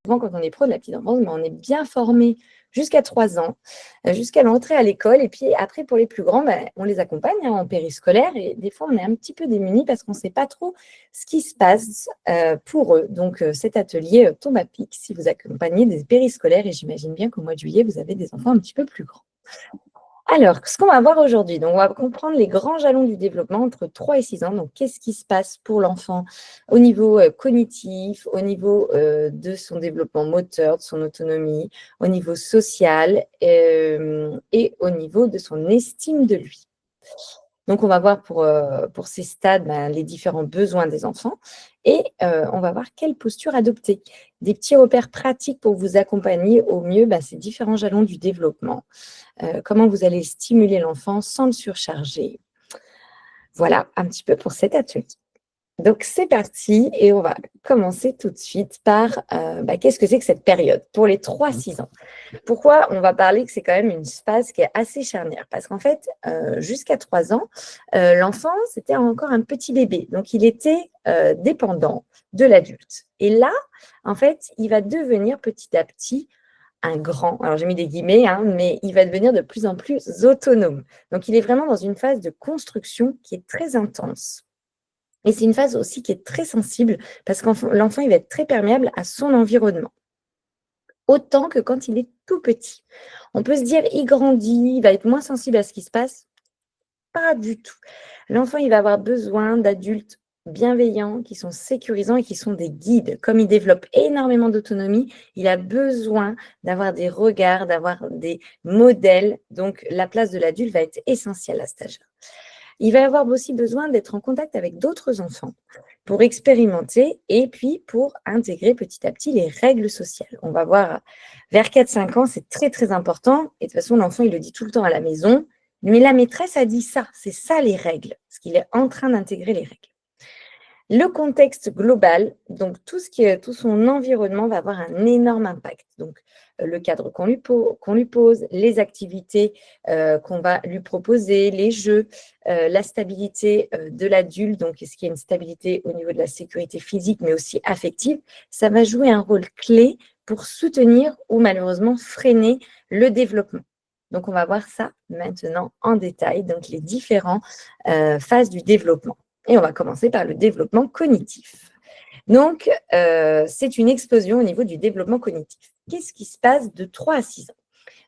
souvent, quand on est pro de la petite enfance, on est bien formé jusqu'à 3 ans, jusqu'à l'entrée à l'école. Et puis après, pour les plus grands, on les accompagne en périscolaire. Et des fois, on est un petit peu démunis parce qu'on ne sait pas trop ce qui se passe pour eux. Donc, cet atelier tombe à pic si vous accompagnez des périscolaires. Et j'imagine bien qu'au mois de juillet, vous avez des enfants un petit peu plus grands. Alors, ce qu'on va voir aujourd'hui, donc on va comprendre les grands jalons du développement entre 3 et 6 ans. Donc, qu'est-ce qui se passe pour l'enfant au niveau cognitif, au niveau de son développement moteur, de son autonomie, au niveau social et au niveau de son estime de lui. Donc, on va voir pour ces stades les différents besoins des enfants et on va voir quelle posture adopter. Des petits repères pratiques pour vous accompagner au mieux ces différents jalons du développement. Comment vous allez stimuler l'enfant sans le surcharger. Voilà un petit peu pour cet atelier. Donc, c'est parti et on va commencer tout de suite par qu'est-ce que c'est que cette période pour les 3-6 ans. Pourquoi on va parler que c'est quand même une phase qui est assez charnière? Parce qu'en fait, jusqu'à 3 ans, l'enfant, c'était encore un petit bébé. Donc, il était dépendant de l'adulte. Et là, en fait, il va devenir petit à petit un grand, alors j'ai mis des guillemets, mais il va devenir de plus en plus autonome. Donc, il est vraiment dans une phase de construction qui est très intense. Et c'est une phase aussi qui est très sensible parce que l'enfant, il va être très perméable à son environnement. Autant que quand il est tout petit. On peut se dire, il grandit, il va être moins sensible à ce qui se passe. Pas du tout. L'enfant, il va avoir besoin d'adultes bienveillants, qui sont sécurisants et qui sont des guides. Comme il développe énormément d'autonomie, il a besoin d'avoir des regards, d'avoir des modèles. Donc, la place de l'adulte va être essentielle à cet âge-là. Il va avoir aussi besoin d'être en contact avec d'autres enfants pour expérimenter et puis pour intégrer petit à petit les règles sociales. On va voir vers 4-5 ans, c'est très, très important. Et de toute façon, l'enfant, il le dit tout le temps à la maison. Mais la maîtresse a dit ça, c'est ça les règles, parce qu'il est en train d'intégrer les règles. Le contexte global, donc tout son environnement va avoir un énorme impact. Donc, le cadre qu'on lui pose, les activités qu'on va lui proposer, les jeux, la stabilité de l'adulte, donc est-ce qu'il y a une stabilité au niveau de la sécurité physique, mais aussi affective, ça va jouer un rôle clé pour soutenir ou malheureusement freiner le développement. Donc, on va voir ça maintenant en détail, donc les différentes phases du développement. Et on va commencer par le développement cognitif. Donc, c'est une explosion au niveau du développement cognitif. Qu'est-ce qui se passe de 3 à 6 ans?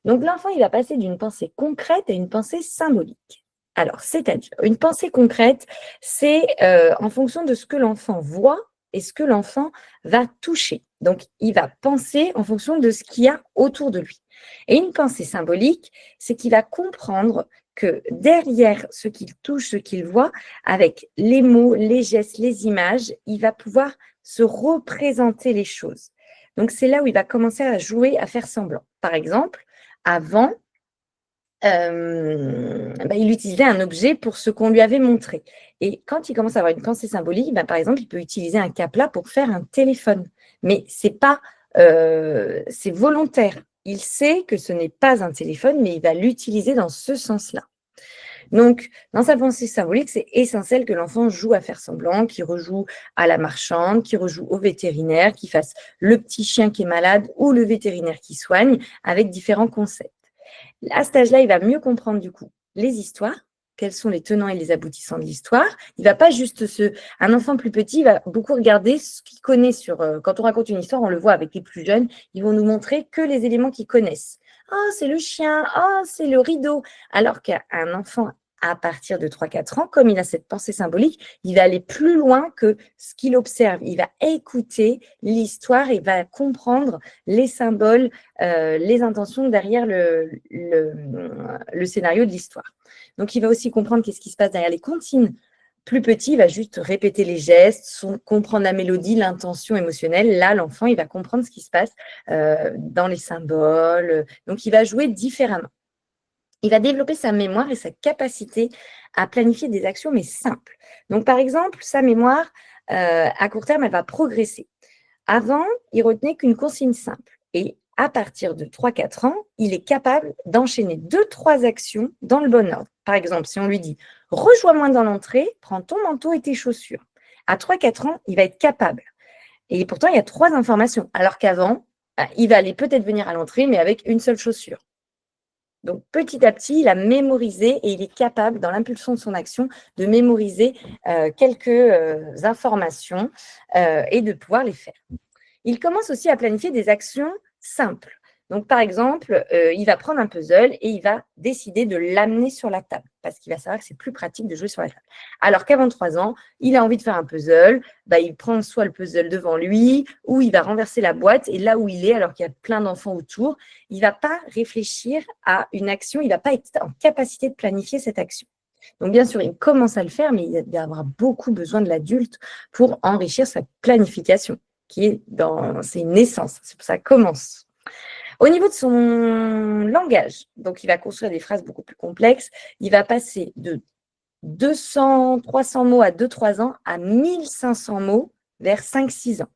Donc, l'enfant, il va passer d'une pensée concrète à une pensée symbolique. Alors, c'est-à-dire, une pensée concrète, c'est en fonction de ce que l'enfant voit et ce que l'enfant va toucher. Donc, il va penser en fonction de ce qu'il y a autour de lui. Et une pensée symbolique, c'est qu'il va comprendre que derrière ce qu'il touche, ce qu'il voit, avec les mots, les gestes, les images, il va pouvoir se représenter les choses. Donc, c'est là où il va commencer à jouer, à faire semblant. Par exemple, avant, il utilisait un objet pour ce qu'on lui avait montré. Et quand il commence à avoir une pensée symbolique, par exemple, il peut utiliser un cap-là pour faire un téléphone. Mais c'est volontaire. Il sait que ce n'est pas un téléphone, mais il va l'utiliser dans ce sens-là. Donc, dans sa pensée symbolique, c'est essentiel que l'enfant joue à faire semblant, qu'il rejoue à la marchande, qu'il rejoue au vétérinaire, qu'il fasse le petit chien qui est malade ou le vétérinaire qui soigne, avec différents concepts. À cet âge-là, il va mieux comprendre du coup les histoires, quels sont les tenants et les aboutissants de l'histoire. Il ne va pas juste un enfant plus petit va beaucoup regarder ce qu'il connaît quand on raconte une histoire, on le voit avec les plus jeunes, ils vont nous montrer que les éléments qu'ils connaissent. Oh, c'est le chien, oh, c'est le rideau. Alors qu'un enfant à partir de 3-4 ans, comme il a cette pensée symbolique, il va aller plus loin que ce qu'il observe. Il va écouter l'histoire et va comprendre les symboles, les intentions derrière le scénario de l'histoire. Donc, il va aussi comprendre qu'est-ce qui se passe derrière les comptines. Plus petit, il va juste répéter les gestes, comprendre la mélodie, l'intention émotionnelle. Là, l'enfant, il va comprendre ce qui se passe dans les symboles. Donc, il va jouer différemment. Il va développer sa mémoire et sa capacité à planifier des actions, mais simples. Donc, par exemple, sa mémoire, à court terme, elle va progresser. Avant, il retenait qu'une consigne simple. Et à partir de 3-4 ans, il est capable d'enchaîner 2-3 actions dans le bon ordre. Par exemple, si on lui dit « Rejoins-moi dans l'entrée, prends ton manteau et tes chaussures ». À 3-4 ans, il va être capable. Et pourtant, il y a 3 informations. Alors qu'avant, il va aller peut-être venir à l'entrée, mais avec une seule chaussure. Donc, petit à petit, il a mémorisé et il est capable, dans l'impulsion de son action, de mémoriser quelques informations et de pouvoir les faire. Il commence aussi à planifier des actions simples. Donc, par exemple, il va prendre un puzzle et il va décider de l'amener sur la table parce qu'il va savoir que c'est plus pratique de jouer sur la table. Alors qu'avant 3 ans, il a envie de faire un puzzle, il prend soit le puzzle devant lui ou il va renverser la boîte et là où il est, alors qu'il y a plein d'enfants autour, il ne va pas réfléchir à une action, il ne va pas être en capacité de planifier cette action. Donc, bien sûr, il commence à le faire, mais il va avoir beaucoup besoin de l'adulte pour enrichir sa planification, c'est une naissance, c'est pour ça que ça commence. Au niveau de son langage, donc il va construire des phrases beaucoup plus complexes, il va passer de 200, 300 mots à 2-3 ans à 1500 mots vers 5-6 ans.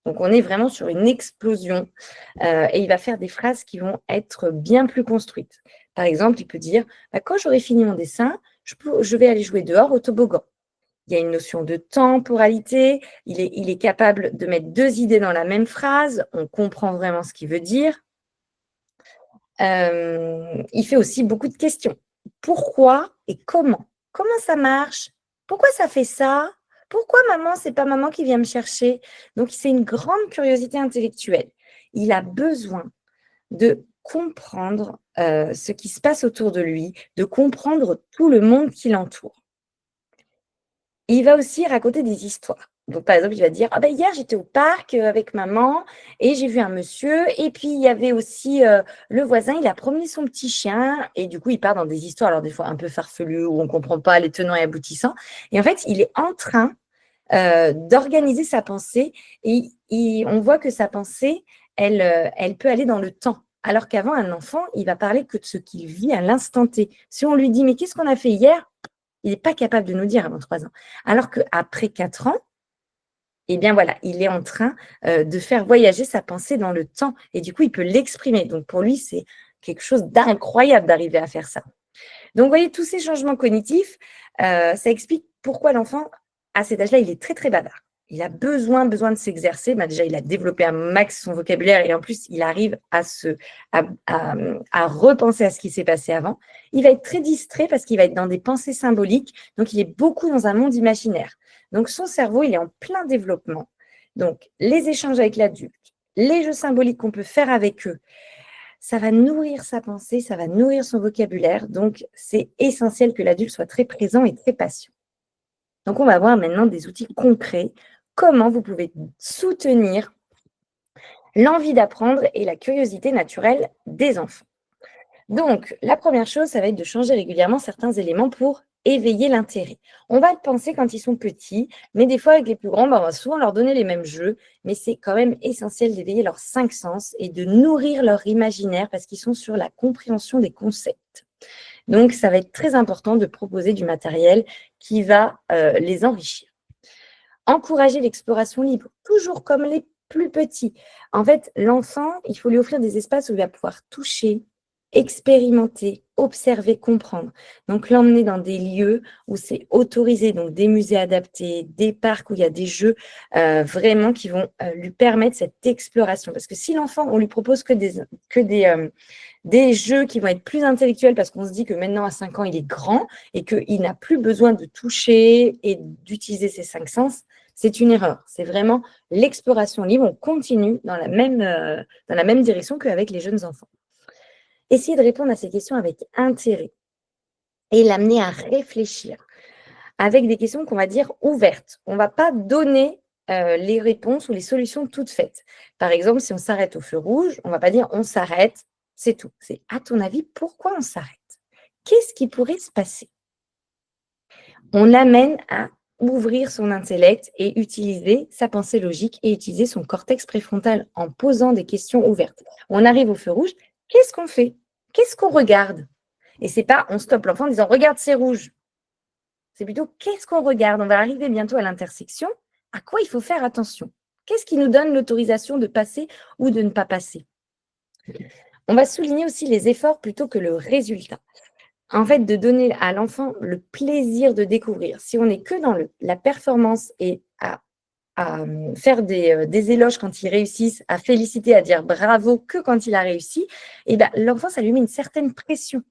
Donc, on est vraiment sur une explosion et il va faire des phrases qui vont être bien plus construites. Par exemple, il peut dire quand j'aurai fini mon dessin, je vais aller jouer dehors au toboggan. Il y a une notion de temporalité, il est capable de mettre 2 idées dans la même phrase, on comprend vraiment ce qu'il veut dire. Il fait aussi beaucoup de questions. Pourquoi et comment? Comment ça marche? Pourquoi ça fait ça? Pourquoi maman, c'est pas maman qui vient me chercher? Donc, c'est une grande curiosité intellectuelle. Il a besoin de comprendre ce qui se passe autour de lui, de comprendre tout le monde qui l'entoure. Il va aussi raconter des histoires. Donc, par exemple, il va dire hier, j'étais au parc avec maman et j'ai vu un monsieur. Et puis, il y avait aussi le voisin, il a promené son petit chien. Et du coup, il part dans des histoires, alors des fois un peu farfelues, où on ne comprend pas les tenants et aboutissants. Et en fait, il est en train d'organiser sa pensée. Et on voit que sa pensée, elle peut aller dans le temps. Alors qu'avant, un enfant, il va parler que de ce qu'il vit à l'instant T. Si on lui dit, mais qu'est-ce qu'on a fait hier? Il n'est pas capable de nous dire avant 3 ans. Alors qu'après 4 ans, eh bien voilà, il est en train de faire voyager sa pensée dans le temps et du coup, il peut l'exprimer. Donc pour lui, c'est quelque chose d'incroyable d'arriver à faire ça. Donc vous voyez, tous ces changements cognitifs, ça explique pourquoi l'enfant, à cet âge-là, il est très, très bavard. Il a besoin de s'exercer. Déjà, il a développé un max son vocabulaire et en plus, il arrive à repenser à ce qui s'est passé avant. Il va être très distrait parce qu'il va être dans des pensées symboliques. Donc, il est beaucoup dans un monde imaginaire. Donc, son cerveau, il est en plein développement. Donc, les échanges avec l'adulte, les jeux symboliques qu'on peut faire avec eux, ça va nourrir sa pensée, ça va nourrir son vocabulaire. Donc, c'est essentiel que l'adulte soit très présent et très patient. Donc, on va voir maintenant des outils concrets, comment vous pouvez soutenir l'envie d'apprendre et la curiosité naturelle des enfants. Donc, la première chose, ça va être de changer régulièrement certains éléments pour éveiller l'intérêt. On va le penser quand ils sont petits, mais des fois, avec les plus grands, on va souvent leur donner les mêmes jeux, mais c'est quand même essentiel d'éveiller leurs 5 sens et de nourrir leur imaginaire parce qu'ils sont sur la compréhension des concepts. Donc, ça va être très important de proposer du matériel qui va les enrichir. Encourager l'exploration libre, toujours comme les plus petits. En fait, l'enfant, il faut lui offrir des espaces où il va pouvoir toucher, expérimenter, observer, comprendre. Donc, l'emmener dans des lieux où c'est autorisé, donc des musées adaptés, des parcs où il y a des jeux vraiment qui vont lui permettre cette exploration. Parce que si l'enfant, on lui propose que des jeux qui vont être plus intellectuels parce qu'on se dit que maintenant, à 5 ans, il est grand et qu'il n'a plus besoin de toucher et d'utiliser ses 5 sens, c'est une erreur. C'est vraiment l'exploration libre. On continue dans la même direction qu'avec les jeunes enfants. Essayez de répondre à ces questions avec intérêt et l'amener à réfléchir avec des questions qu'on va dire ouvertes. On ne va pas donner les réponses ou les solutions toutes faites. Par exemple, si on s'arrête au feu rouge, on ne va pas dire on s'arrête, c'est tout. C'est à ton avis, pourquoi on s'arrête? Qu'est-ce qui pourrait se passer? On l'amène à ouvrir son intellect et utiliser sa pensée logique et utiliser son cortex préfrontal en posant des questions ouvertes. On arrive au feu rouge, qu'est-ce qu'on fait? Qu'est-ce qu'on regarde? Et c'est pas on stoppe l'enfant en disant regarde, c'est rouge. C'est plutôt qu'est-ce qu'on regarde? On va arriver bientôt à l'intersection. À quoi il faut faire attention? Qu'est-ce qui nous donne l'autorisation de passer ou de ne pas passer? On va souligner aussi les efforts plutôt que le résultat. En fait, de donner à l'enfant le plaisir de découvrir. Si on n'est que dans la performance et à faire des éloges quand ils réussissent, à féliciter, à dire bravo que quand il a réussi, et ben, l'enfant, ça lui met une certaine pression.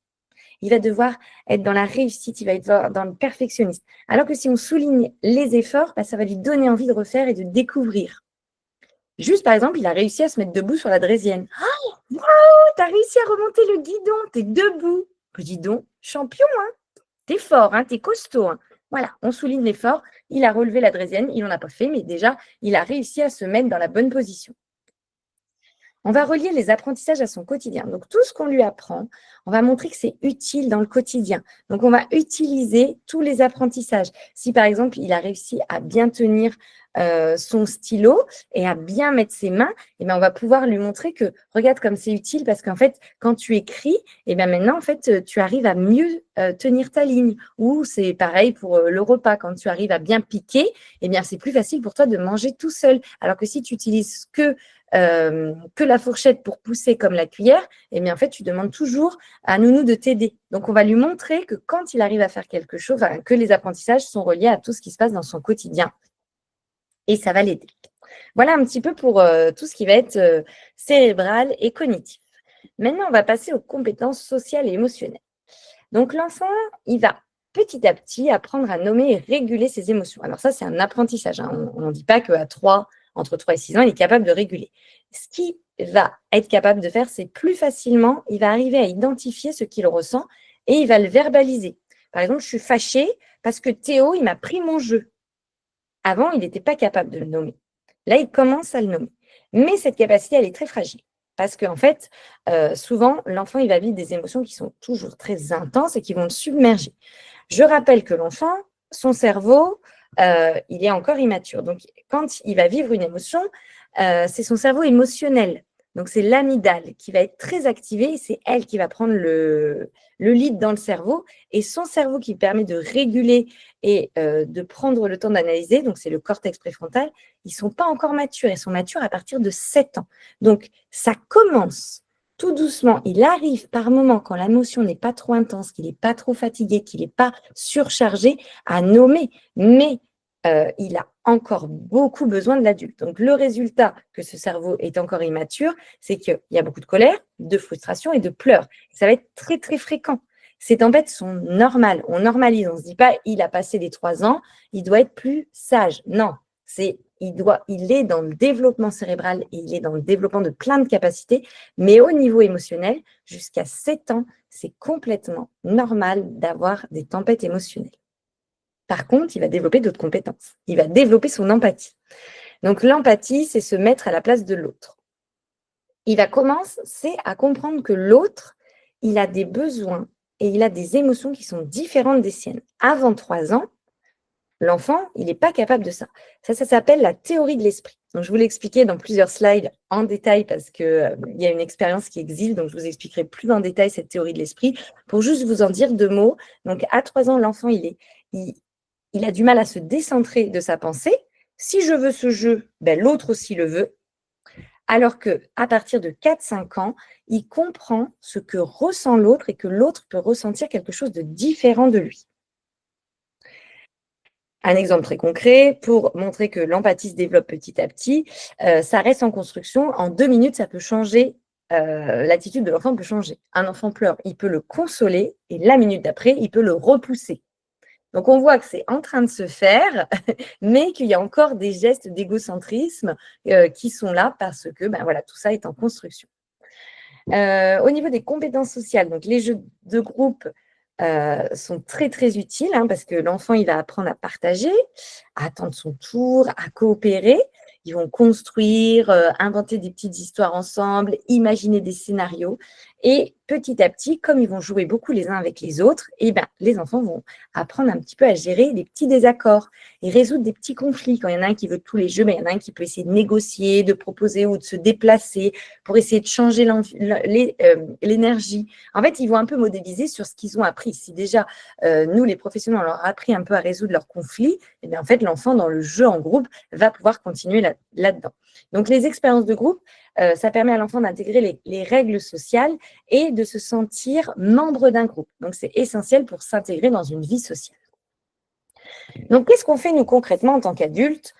Il va devoir être dans la réussite, il va être dans le perfectionnisme. Alors que si on souligne les efforts, bah, ça va lui donner envie de refaire et de découvrir. Juste, par exemple, il a réussi à se mettre debout sur la draisienne. Oh, waouh, t'as réussi à remonter le guidon, t'es debout. Le guidon, champion, hein. T'es fort, hein, t'es costaud. Hein. Voilà, on souligne l'effort. Il a relevé la draisienne, il n'en a pas fait, mais déjà, il a réussi à se mettre dans la bonne position. On va relier les apprentissages à son quotidien. Donc, tout ce qu'on lui apprend, on va montrer que c'est utile dans le quotidien. Donc, on va utiliser tous les apprentissages. Si, par exemple, il a réussi à bien tenir son stylo et à bien mettre ses mains, eh bien, on va pouvoir lui montrer que, regarde comme c'est utile parce qu'en fait, quand tu écris, eh bien, maintenant, en fait, tu arrives à mieux tenir ta ligne. Ou c'est pareil pour le repas. Quand tu arrives à bien piquer, eh bien, c'est plus facile pour toi de manger tout seul. Alors que si tu utilises que la fourchette pour pousser comme la cuillère, eh bien, en fait, tu demandes toujours à Nounou de t'aider. Donc, on va lui montrer que quand il arrive à faire quelque chose, que les apprentissages sont reliés à tout ce qui se passe dans son quotidien. Et ça va l'aider. Voilà un petit peu pour tout ce qui va être cérébral et cognitif. Maintenant, on va passer aux compétences sociales et émotionnelles. Donc, l'enfant, il va petit à petit apprendre à nommer et réguler ses émotions. Alors ça, c'est un apprentissage. Hein. On ne dit pas qu'à entre 3 et 6 ans, il est capable de réguler. Ce qu'il va être capable de faire, c'est plus facilement, il va arriver à identifier ce qu'il ressent et il va le verbaliser. Par exemple, je suis fâchée parce que Théo, il m'a pris mon jeu. Avant, il n'était pas capable de le nommer. Là, il commence à le nommer. Mais cette capacité, elle est très fragile. Parce qu'en fait, souvent, l'enfant, il va vivre des émotions qui sont toujours très intenses et qui vont le submerger. Je rappelle que l'enfant, son cerveau, il est encore immature. Donc, quand il va vivre une émotion, c'est son cerveau émotionnel. Donc, c'est l'amygdale qui va être très activée et c'est elle qui va prendre le lead dans le cerveau. Et son cerveau qui permet de réguler et de prendre le temps d'analyser, donc c'est le cortex préfrontal, ils ne sont pas encore matures. Ils sont matures à partir de 7 ans. Donc, ça commence tout doucement. Il arrive par moment, quand l'émotion n'est pas trop intense, qu'il n'est pas trop fatigué, qu'il n'est pas surchargé, à nommer. Mais il a encore beaucoup besoin de l'adulte. Donc, le résultat que ce cerveau est encore immature, c'est qu'il y a beaucoup de colère, de frustration et de pleurs. Ça va être très, très fréquent. Ces tempêtes sont normales. On normalise. On ne se dit pas, il a passé les 3 ans, il doit être plus sage. Non, il est dans le développement cérébral et il est dans le développement de plein de capacités, mais au niveau émotionnel, jusqu'à 7 ans, c'est complètement normal d'avoir des tempêtes émotionnelles. Par contre, il va développer d'autres compétences. Il va développer son empathie. Donc, l'empathie, c'est se mettre à la place de l'autre. Il va commencer à comprendre que l'autre, il a des besoins et il a des émotions qui sont différentes des siennes. Avant 3 ans, l'enfant, il n'est pas capable de ça. Ça s'appelle la théorie de l'esprit. Donc, je vous l'ai expliqué dans plusieurs slides en détail parce qu'il y a une expérience qui existe. Donc, je vous expliquerai plus en détail cette théorie de l'esprit pour juste vous en dire 2 mots. Donc, à 3 ans, l'enfant, il a du mal à se décentrer de sa pensée. Si je veux ce jeu, ben, l'autre aussi le veut. Alors qu'à partir de 4-5 ans, il comprend ce que ressent l'autre et que l'autre peut ressentir quelque chose de différent de lui. Un exemple très concret, pour montrer que l'empathie se développe petit à petit, ça reste en construction. En 2 minutes, ça peut changer, l'attitude de l'enfant peut changer. Un enfant pleure, il peut le consoler et la minute d'après, il peut le repousser. Donc, on voit que c'est en train de se faire, mais qu'il y a encore des gestes d'égocentrisme qui sont là parce que voilà, tout ça est en construction. Au niveau des compétences sociales, donc les jeux de groupe sont très, très utiles parce que l'enfant, il va apprendre à partager, à attendre son tour, à coopérer. Ils vont construire, inventer des petites histoires ensemble, imaginer des scénarios. Et petit à petit, comme ils vont jouer beaucoup les uns avec les autres, les enfants vont apprendre un petit peu à gérer les petits désaccords et résoudre des petits conflits. Quand il y en a un qui veut tous les jeux, il y en a un qui peut essayer de négocier, de proposer ou de se déplacer pour essayer de changer l'énergie. En fait, ils vont un peu modéliser sur ce qu'ils ont appris. Si déjà, nous, les professionnels, on leur a appris un peu à résoudre leurs conflits, en fait, l'enfant, dans le jeu en groupe, va pouvoir continuer là-dedans. Donc, les expériences de groupe, ça permet à l'enfant d'intégrer les règles sociales et de se sentir membre d'un groupe. Donc, c'est essentiel pour s'intégrer dans une vie sociale. Donc, qu'est-ce qu'on fait, nous, concrètement, en tant qu'adultes,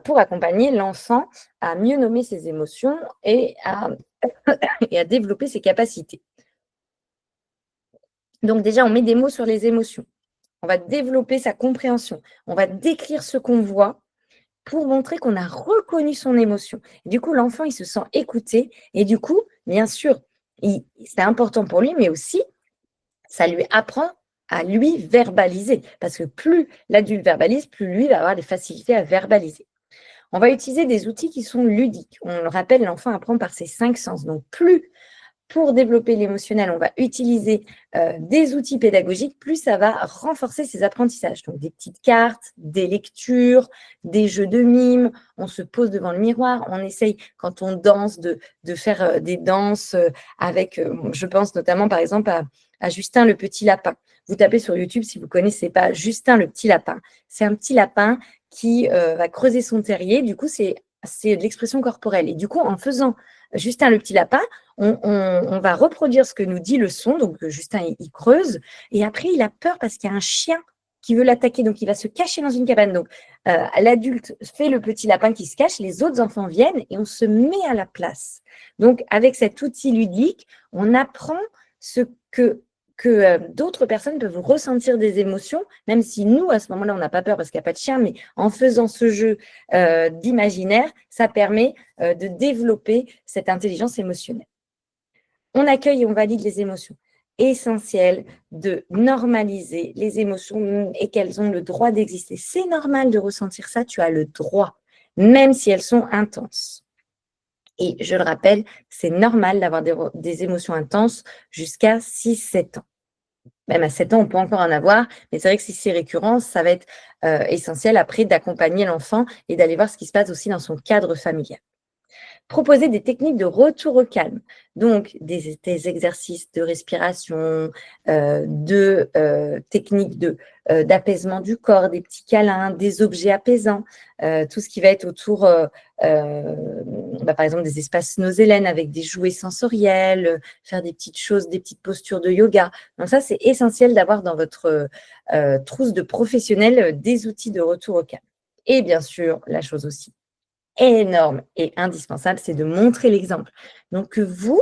pour accompagner l'enfant à mieux nommer ses émotions et à développer ses capacités? Donc, déjà, on met des mots sur les émotions. On va développer sa compréhension. On va décrire ce qu'on voit pour montrer qu'on a reconnu son émotion. Du coup, l'enfant, il se sent écouté et du coup, bien sûr, c'est important pour lui, mais aussi, ça lui apprend à lui verbaliser. Parce que plus l'adulte verbalise, plus lui va avoir des facilités à verbaliser. On va utiliser des outils qui sont ludiques. On le rappelle, l'enfant apprend par ses 5 sens. Donc, plus pour développer l'émotionnel, on va utiliser des outils pédagogiques, plus ça va renforcer ses apprentissages. Donc, des petites cartes, des lectures, des jeux de mime, on se pose devant le miroir, on essaye, quand on danse, de faire des danses avec, je pense notamment par exemple à Justin le petit lapin. Vous tapez sur YouTube si vous ne connaissez pas Justin le petit lapin. C'est un petit lapin qui va creuser son terrier. Du coup, c'est de l'expression corporelle. Et du coup, en faisant Justin le petit lapin, on va reproduire ce que nous dit le son. Donc, Justin, il creuse. Et après, il a peur parce qu'il y a un chien qui veut l'attaquer. Donc, il va se cacher dans une cabane. Donc, l'adulte fait le petit lapin qui se cache. Les autres enfants viennent et on se met à la place. Donc, avec cet outil ludique, on apprend ce que d'autres personnes peuvent ressentir des émotions, même si nous, à ce moment-là, on n'a pas peur parce qu'il n'y a pas de chien, mais en faisant ce jeu d'imaginaire, ça permet de développer cette intelligence émotionnelle. On accueille et on valide les émotions. Essentiel de normaliser les émotions et qu'elles ont le droit d'exister. C'est normal de ressentir ça, tu as le droit, même si elles sont intenses. Et je le rappelle, c'est normal d'avoir des émotions intenses jusqu'à 6-7 ans. Même à 7 ans, on peut encore en avoir, mais c'est vrai que si c'est récurrent, ça va être essentiel après d'accompagner l'enfant et d'aller voir ce qui se passe aussi dans son cadre familial. Proposer des techniques de retour au calme, donc des exercices de respiration, techniques d'apaisement du corps, des petits câlins, des objets apaisants, tout ce qui va être autour, par exemple, des espaces nosélènes avec des jouets sensoriels, faire des petites choses, des petites postures de yoga. Donc ça, c'est essentiel d'avoir dans votre trousse de professionnels des outils de retour au calme. Et bien sûr, la chose aussi énorme et indispensable, c'est de montrer l'exemple. Donc, que vous,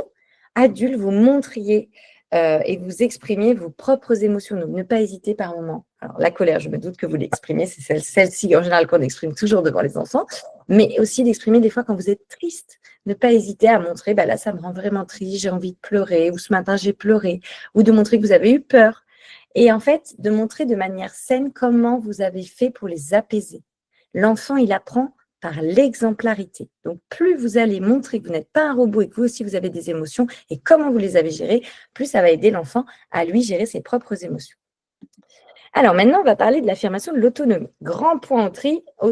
adultes, vous montriez et vous exprimiez vos propres émotions. Donc, ne pas hésiter par moment. Alors, la colère, je me doute que vous l'exprimez, c'est celle-ci en général qu'on exprime toujours devant les enfants, mais aussi d'exprimer des fois quand vous êtes triste. Ne pas hésiter à montrer, là, ça me rend vraiment triste, j'ai envie de pleurer, ou ce matin, j'ai pleuré, ou de montrer que vous avez eu peur. Et en fait, de montrer de manière saine comment vous avez fait pour les apaiser. L'enfant, il apprend par l'exemplarité. Donc, plus vous allez montrer que vous n'êtes pas un robot et que vous aussi, vous avez des émotions et comment vous les avez gérées, plus ça va aider l'enfant à lui gérer ses propres émotions. Alors, maintenant, on va parler de l'affirmation de l'autonomie. Grand point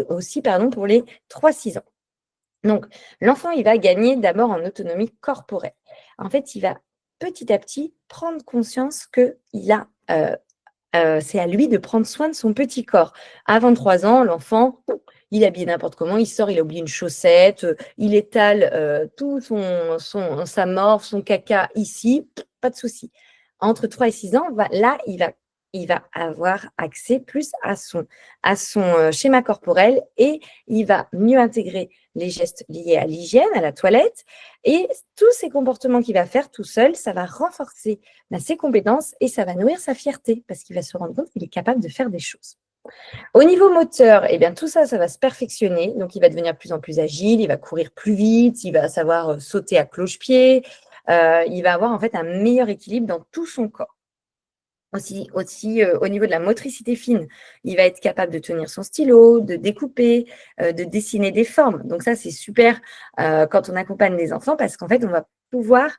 aussi pour les 3-6 ans. Donc, l'enfant, il va gagner d'abord en autonomie corporelle. En fait, il va petit à petit prendre conscience qu'il a c'est à lui de prendre soin de son petit corps. Avant 3 ans, l'enfant, il est habillé n'importe comment, il sort, il a oublié une chaussette, il étale tout sa morve, son caca ici, pas de souci. Entre 3 et 6 ans, il va avoir accès plus à son schéma corporel et il va mieux intégrer les gestes liés à l'hygiène, à la toilette, et tous ces comportements qu'il va faire tout seul, ça va renforcer ses compétences et ça va nourrir sa fierté parce qu'il va se rendre compte qu'il est capable de faire des choses. Au niveau moteur, eh bien, tout ça, ça va se perfectionner. Donc, il va devenir de plus en plus agile, il va courir plus vite, il va savoir sauter à cloche-pied, il va avoir en fait un meilleur équilibre dans tout son corps. Aussi au niveau de la motricité fine, il va être capable de tenir son stylo, de découper, de dessiner des formes. Donc ça, c'est super quand on accompagne des enfants parce qu'en fait, on va pouvoir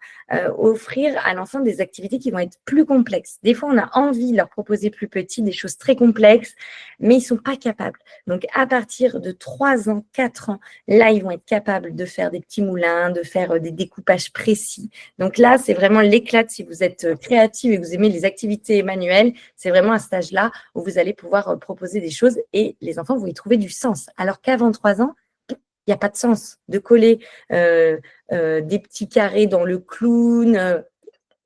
offrir à l'enfant des activités qui vont être plus complexes. Des fois, on a envie de leur proposer plus petit, des choses très complexes, mais ils ne sont pas capables. Donc, à partir de 3 ans, 4 ans, là, ils vont être capables de faire des petits moulins, de faire des découpages précis. Donc là, c'est vraiment l'éclat si vous êtes créatif et que vous aimez les activités manuelles. C'est vraiment à cet âge-là où vous allez pouvoir proposer des choses et les enfants vont y trouver du sens. Alors qu'avant 3 ans, il n'y a pas de sens de coller des petits carrés dans le clown.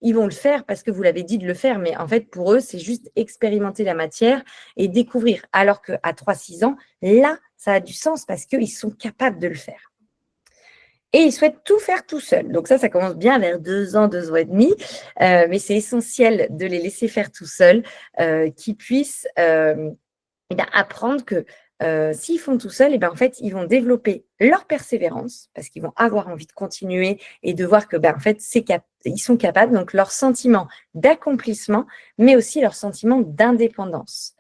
ils vont le faire parce que vous l'avez dit de le faire, mais en fait, pour eux, c'est juste expérimenter la matière et découvrir. Alors qu'à 3-6 ans, là, ça a du sens parce qu'ils sont capables de le faire. Et ils souhaitent tout faire tout seuls. Donc ça commence bien vers 2 ans, 2 ans et demi, mais c'est essentiel de les laisser faire tout seuls, qu'ils puissent apprendre que s'ils font tout seuls, en fait, ils vont développer leur persévérance parce qu'ils vont avoir envie de continuer et de voir que, en fait, ils sont capables, donc leur sentiment d'accomplissement, mais aussi leur sentiment d'indépendance.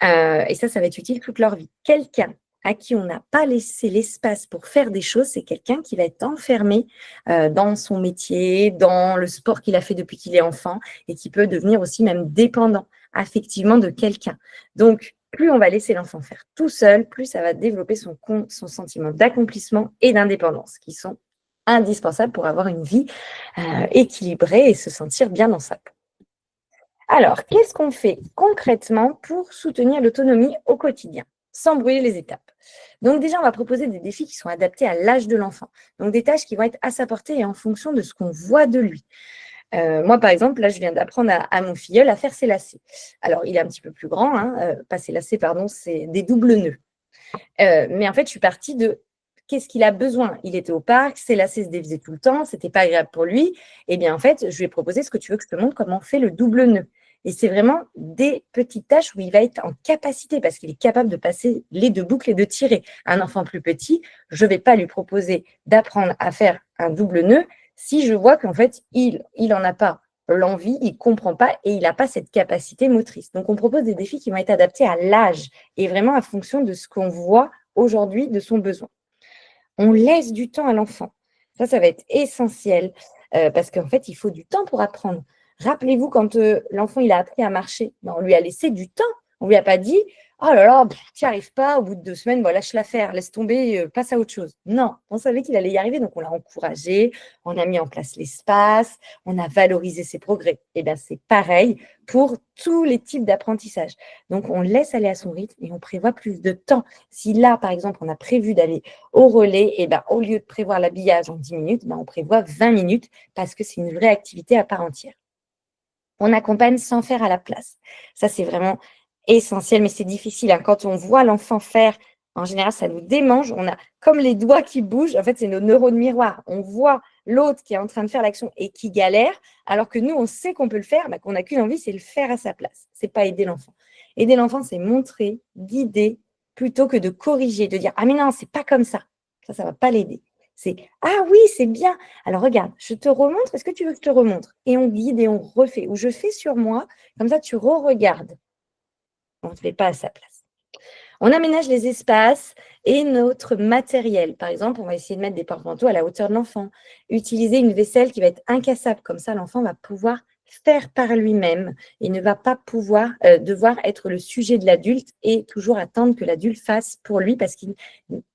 Et ça va être utile toute leur vie. Quelqu'un à qui on n'a pas laissé l'espace pour faire des choses, c'est quelqu'un qui va être enfermé dans son métier, dans le sport qu'il a fait depuis qu'il est enfant et qui peut devenir aussi même dépendant affectivement de quelqu'un. Donc, plus on va laisser l'enfant faire tout seul, plus ça va développer son sentiment d'accomplissement et d'indépendance, qui sont indispensables pour avoir une vie équilibrée et se sentir bien dans sa peau. Alors, qu'est-ce qu'on fait concrètement pour soutenir l'autonomie au quotidien, sans brûler les étapes? Donc déjà, on va proposer des défis qui sont adaptés à l'âge de l'enfant. Donc des tâches qui vont être à sa portée et en fonction de ce qu'on voit de lui. Moi, par exemple, là, je viens d'apprendre à mon filleul à faire ses lacets. Alors, il est un petit peu plus grand, pas ses lacets, pardon, c'est des doubles nœuds. Mais en fait, je suis partie de qu'est-ce qu'il a besoin. Il était au parc, ses lacets se défaisaient tout le temps, c'était pas agréable pour lui. Eh bien, en fait, je lui ai proposé, est-ce que tu veux que je te montre comment on fait le double nœud? Et c'est vraiment des petites tâches où il va être en capacité, parce qu'il est capable de passer les 2 boucles et de tirer. Un enfant plus petit, je ne vais pas lui proposer d'apprendre à faire un double nœud si je vois qu'en fait, il n'en a pas l'envie, il ne comprend pas et il n'a pas cette capacité motrice. Donc, on propose des défis qui vont être adaptés à l'âge et vraiment à fonction de ce qu'on voit aujourd'hui, de son besoin. On laisse du temps à l'enfant. Ça va être essentiel parce qu'en fait, il faut du temps pour apprendre. Rappelez-vous, quand l'enfant il a appris à marcher, on lui a laissé du temps. On ne lui a pas dit oh là là, tu n'y arrives pas, au bout de 2 semaines, lâche-la faire, laisse tomber, passe à autre chose. Non, on savait qu'il allait y arriver, donc on l'a encouragé, on a mis en place l'espace, on a valorisé ses progrès. Et bien, c'est pareil pour tous les types d'apprentissage. Donc, on laisse aller à son rythme et on prévoit plus de temps. Si là, par exemple, on a prévu d'aller au relais, et au lieu de prévoir l'habillage en 10 minutes, on prévoit 20 minutes parce que c'est une vraie activité à part entière. On accompagne sans faire à la place. Ça, c'est vraiment essentiel, mais c'est difficile. Quand on voit l'enfant faire, en général, ça nous démange. On a comme les doigts qui bougent. En fait, c'est nos neurones miroirs. On voit l'autre qui est en train de faire l'action et qui galère, alors que nous, on sait qu'on peut le faire, qu'on n'a qu'une envie, c'est le faire à sa place. C'est pas aider l'enfant. Aider l'enfant, c'est montrer, guider, plutôt que de corriger, de dire « Ah mais non, c'est pas comme ça ». Ça va pas l'aider. C'est « Ah oui, c'est bien. Alors regarde, je te remontre. Est-ce que tu veux que je te remontre ?» Et on guide et on refait. Ou je fais sur moi, comme ça tu re-regardes. On ne fait pas à sa place. On aménage les espaces et notre matériel. Par exemple, on va essayer de mettre des porte-manteaux à la hauteur de l'enfant. Utiliser une vaisselle qui va être incassable. Comme ça, l'enfant va pouvoir faire par lui-même et ne va pas devoir être le sujet de l'adulte et toujours attendre que l'adulte fasse pour lui parce que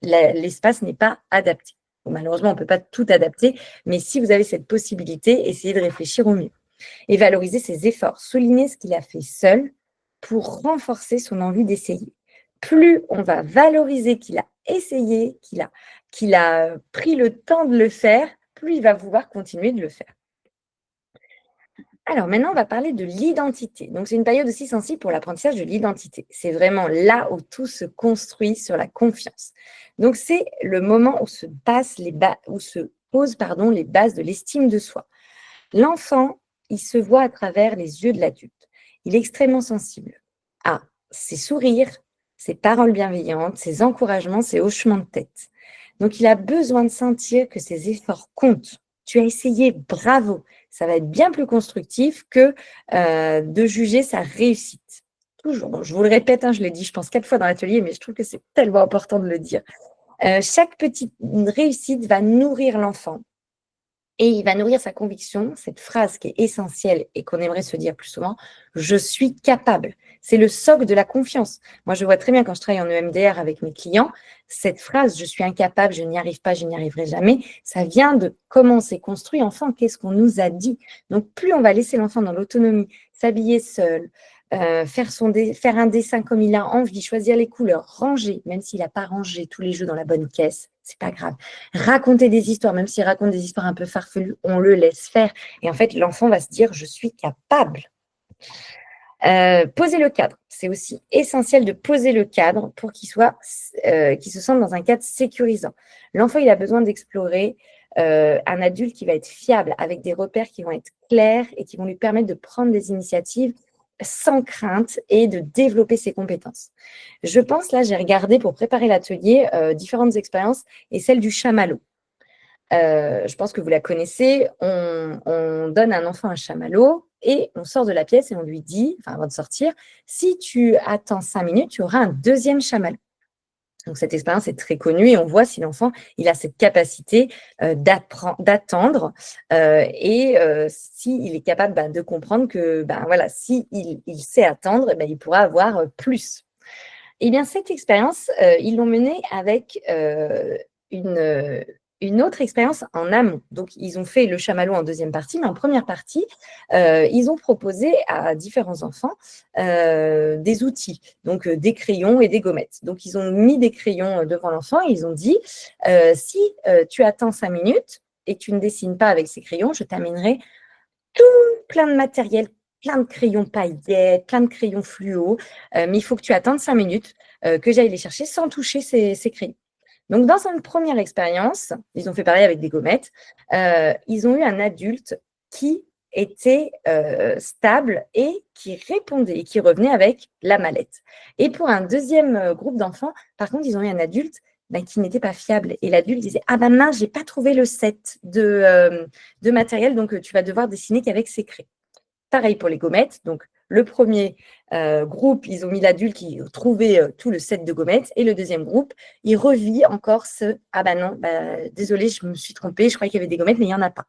l'espace n'est pas adapté. Bon, malheureusement, on ne peut pas tout adapter, mais si vous avez cette possibilité, essayez de réfléchir au mieux. Et valoriser ses efforts, souligner ce qu'il a fait seul pour renforcer son envie d'essayer. Plus on va valoriser qu'il a essayé, qu'il a pris le temps de le faire, plus il va vouloir continuer de le faire. Alors maintenant, on va parler de l'identité. Donc, c'est une période aussi sensible pour l'apprentissage de l'identité. C'est vraiment là où tout se construit sur la confiance. Donc, c'est le moment où se posent les bases de l'estime de soi. L'enfant, il se voit à travers les yeux de l'adulte. Il est extrêmement sensible à ses sourires, ses paroles bienveillantes, ses encouragements, ses hochements de tête. Donc, il a besoin de sentir que ses efforts comptent. Tu as essayé, bravo. Ça va être bien plus constructif que de juger sa réussite. Toujours. Bon, je vous le répète, je l'ai dit, je pense 4 fois dans l'atelier, mais je trouve que c'est tellement important de le dire. Chaque petite réussite va nourrir l'enfant. Et il va nourrir sa conviction, cette phrase qui est essentielle et qu'on aimerait se dire plus souvent, je suis capable. C'est le socle de la confiance. Moi, je vois très bien quand je travaille en EMDR avec mes clients, cette phrase, je suis incapable, je n'y arrive pas, je n'y arriverai jamais, ça vient de comment c'est construit enfant, qu'est-ce qu'on nous a dit. Donc, plus on va laisser l'enfant dans l'autonomie, s'habiller seul, faire un dessin comme il a envie, choisir les couleurs, ranger, même s'il n'a pas rangé tous les jeux dans la bonne caisse, c'est pas grave. Raconter des histoires, même s'il raconte des histoires un peu farfelues, on le laisse faire. Et en fait, l'enfant va se dire, je suis capable. Poser le cadre, c'est aussi essentiel de poser le cadre pour qu'il se sente dans un cadre sécurisant. L'enfant, il a besoin d'explorer un adulte qui va être fiable, avec des repères qui vont être clairs et qui vont lui permettre de prendre des initiatives sans crainte et de développer ses compétences. Je pense, là, j'ai regardé pour préparer l'atelier différentes expériences et celle du chamallow. Je pense que vous la connaissez. On donne à un enfant un chamallow et on sort de la pièce et on lui dit, enfin avant de sortir, si tu attends 5 minutes, tu auras un deuxième chamallow. Donc cette expérience est très connue et on voit si l'enfant il a cette capacité d'attendre et s'il est capable de comprendre que voilà, si il sait attendre, il pourra avoir plus. Eh bien, cette expérience, ils l'ont menée avec une autre expérience en amont. Donc, ils ont fait le chamallow en deuxième partie, mais en première partie, ils ont proposé à différents enfants des outils, donc des crayons et des gommettes. Donc, ils ont mis des crayons devant l'enfant et ils ont dit, si tu attends 5 minutes et que tu ne dessines pas avec ces crayons, je t'amènerai tout plein de matériel, plein de crayons paillettes, plein de crayons fluo, mais il faut que tu attendes 5 minutes que j'aille les chercher sans toucher ces crayons. Donc, dans une première expérience, ils ont fait pareil avec des gommettes, ils ont eu un adulte qui était stable et qui répondait et qui revenait avec la mallette. Et pour un deuxième groupe d'enfants, par contre, ils ont eu un adulte qui n'était pas fiable. Et l'adulte disait, ah mince, j'ai pas trouvé le set de matériel, donc tu vas devoir dessiner qu'avec ces craies. Pareil pour les gommettes. Donc, le premier groupe, ils ont mis l'adulte qui trouvait tout le set de gommettes. Et le deuxième groupe, il revit encore ah non, désolé, je me suis trompée, je croyais qu'il y avait des gommettes, mais il n'y en a pas.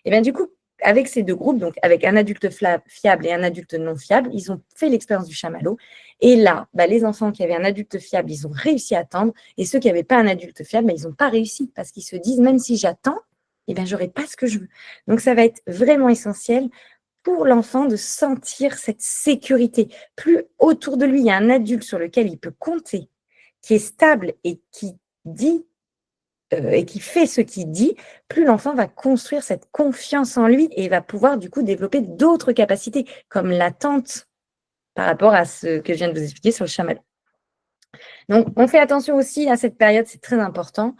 Et bien du coup, avec ces deux groupes, donc avec un adulte fiable et un adulte non fiable, ils ont fait l'expérience du chamallow. Et là, les enfants qui avaient un adulte fiable, ils ont réussi à attendre. Et ceux qui n'avaient pas un adulte fiable, ils n'ont pas réussi parce qu'ils se disent, même si j'attends, je n'aurai pas ce que je veux. Donc, ça va être vraiment essentiel pour l'enfant de sentir cette sécurité. Plus autour de lui, il y a un adulte sur lequel il peut compter, qui est stable et qui dit et qui fait ce qu'il dit, plus l'enfant va construire cette confiance en lui et va pouvoir du coup développer d'autres capacités, comme l'attente par rapport à ce que je viens de vous expliquer sur le chamallow. Donc, on fait attention aussi à cette période, c'est très important.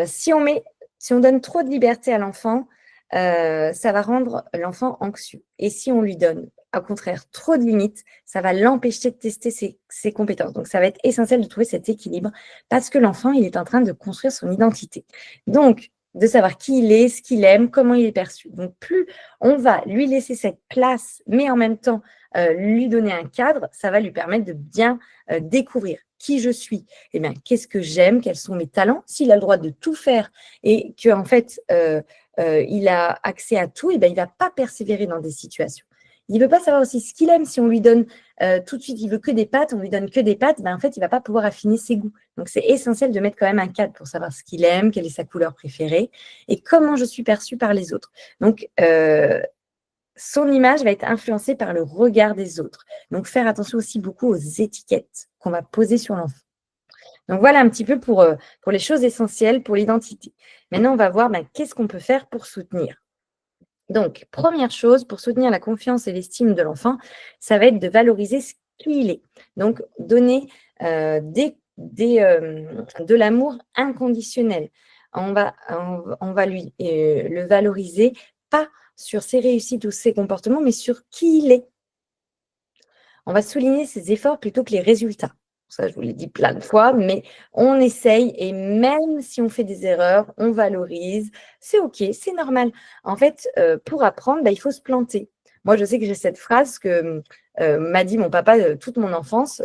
Si on donne trop de liberté à l'enfant, ça va rendre l'enfant anxieux. Et si on lui donne, au contraire, trop de limites, ça va l'empêcher de tester ses compétences. Donc, ça va être essentiel de trouver cet équilibre parce que l'enfant, il est en train de construire son identité. Donc, de savoir qui il est, ce qu'il aime, comment il est perçu. Donc, plus on va lui laisser cette place, mais en même temps, lui donner un cadre, ça va lui permettre de bien découvrir qui je suis. Eh bien, qu'est-ce que j'aime, quels sont mes talents. S'il a le droit de tout faire et qu'en fait, il a accès à tout, il ne va pas persévérer dans des situations. Il ne veut pas savoir aussi ce qu'il aime. Si on lui donne tout de suite, il veut que des pâtes, on lui donne que des pâtes, en fait, il ne va pas pouvoir affiner ses goûts. Donc, c'est essentiel de mettre quand même un cadre pour savoir ce qu'il aime, quelle est sa couleur préférée et comment je suis perçue par les autres. Donc, son image va être influencée par le regard des autres. Donc, faire attention aussi beaucoup aux étiquettes qu'on va poser sur l'enfant. Donc, voilà un petit peu pour les choses essentielles pour l'identité. Maintenant, on va voir qu'est-ce qu'on peut faire pour soutenir. Donc, première chose, pour soutenir la confiance et l'estime de l'enfant, ça va être de valoriser ce qu'il est. Donc, donner de l'amour inconditionnel. On va lui le valoriser, pas sur ses réussites ou ses comportements, mais sur qui il est. On va souligner ses efforts plutôt que les résultats. Ça, je vous l'ai dit plein de fois, mais on essaye et même si on fait des erreurs, on valorise. C'est OK, c'est normal. En fait, pour apprendre, il faut se planter. Moi, je sais que j'ai cette phrase que m'a dit mon papa toute mon enfance,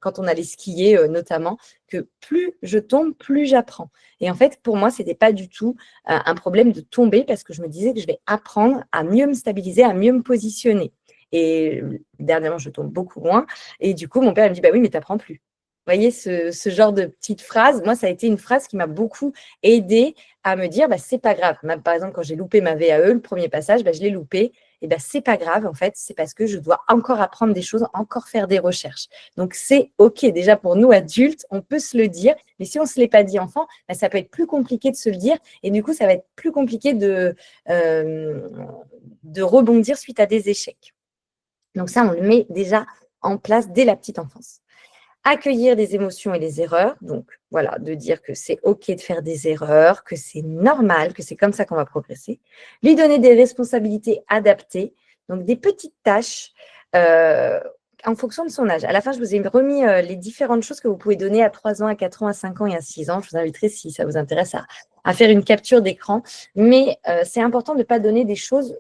quand on allait skier notamment, que plus je tombe, plus j'apprends. Et en fait, pour moi, ce n'était pas du tout un problème de tomber parce que je me disais que je vais apprendre à mieux me stabiliser, à mieux me positionner. Et dernièrement, je tombe beaucoup moins. Et du coup, mon père me dit, oui, mais tu n'apprends plus. voyez ce genre de petite phrase, moi, ça a été une phrase qui m'a beaucoup aidée à me dire, c'est pas grave. Même, par exemple, quand j'ai loupé ma VAE, le premier passage, je l'ai loupé. Et c'est pas grave, en fait, c'est parce que je dois encore apprendre des choses, encore faire des recherches. Donc, c'est OK. Déjà, pour nous, adultes, on peut se le dire. Mais si on ne se l'est pas dit enfant, ça peut être plus compliqué de se le dire. Et du coup, ça va être plus compliqué de rebondir suite à des échecs. Donc ça, on le met déjà en place dès la petite enfance. Accueillir des émotions et les erreurs, donc voilà, de dire que c'est OK de faire des erreurs, que c'est normal, que c'est comme ça qu'on va progresser. Lui donner des responsabilités adaptées, donc des petites tâches en fonction de son âge. À la fin, je vous ai remis les différentes choses que vous pouvez donner à 3 ans, à 4 ans, à 5 ans et à 6 ans. Je vous inviterai, si ça vous intéresse, à faire une capture d'écran. Mais c'est important de ne pas donner des choses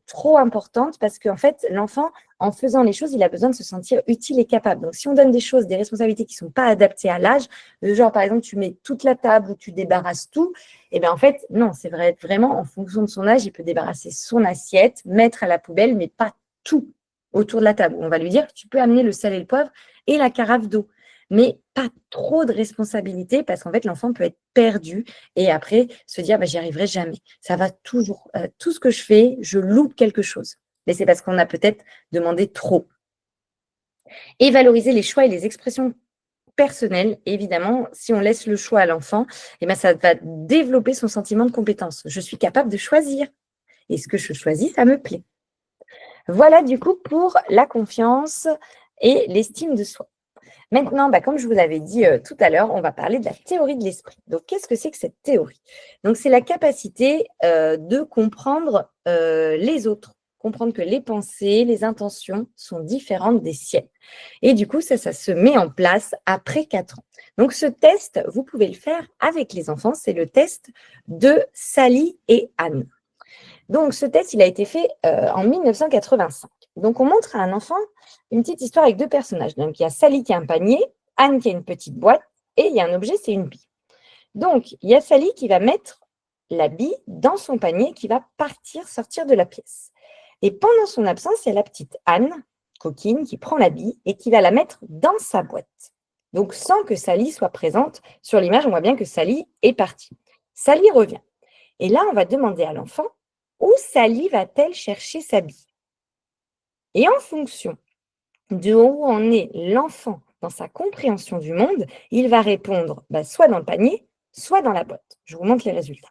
trop importantes parce qu'en fait, l'enfant, en faisant les choses, il a besoin de se sentir utile et capable. Donc, si on donne des choses, des responsabilités qui ne sont pas adaptées à l'âge, genre, par exemple, tu mets toute la table ou tu débarrasses tout, et bien en fait, non, c'est vrai, vraiment, en fonction de son âge, il peut débarrasser son assiette, mettre à la poubelle, mais pas tout autour de la table. On va lui dire, tu peux amener le sel et le poivre et la carafe d'eau, mais pas trop de responsabilités parce qu'en fait, l'enfant peut être perdu et après se dire, j'y arriverai jamais. Ça va toujours, tout ce que je fais, je loupe quelque chose. Mais c'est parce qu'on a peut-être demandé trop. Et valoriser les choix et les expressions personnelles. Évidemment, si on laisse le choix à l'enfant, ça va développer son sentiment de compétence. Je suis capable de choisir. Et ce que je choisis, ça me plaît. Voilà du coup pour la confiance et l'estime de soi. Maintenant, comme je vous l'avais dit tout à l'heure, on va parler de la théorie de l'esprit. Donc, qu'est-ce que c'est que cette théorie? Donc, c'est la capacité de comprendre les autres, comprendre que les pensées, les intentions sont différentes des siennes. Et du coup, ça se met en place après 4 ans. Donc, ce test, vous pouvez le faire avec les enfants. C'est le test de Sally et Anne. Donc, ce test, il a été fait en 1985. Donc, on montre à un enfant une petite histoire avec 2 personnages. Donc, il y a Sally qui a un panier, Anne qui a une petite boîte, et il y a un objet, c'est une bille. Donc, il y a Sally qui va mettre la bille dans son panier, qui va sortir de la pièce. Et pendant son absence, il y a la petite Anne, coquine, qui prend la bille et qui va la mettre dans sa boîte. Donc, sans que Sally soit présente. Sur l'image, on voit bien que Sally est partie. Sally revient. Et là, on va demander à l'enfant, où Sally va-t-elle chercher sa bille? Et en fonction de où en est l'enfant dans sa compréhension du monde, il va répondre soit dans le panier, soit dans la boîte. Je vous montre les résultats.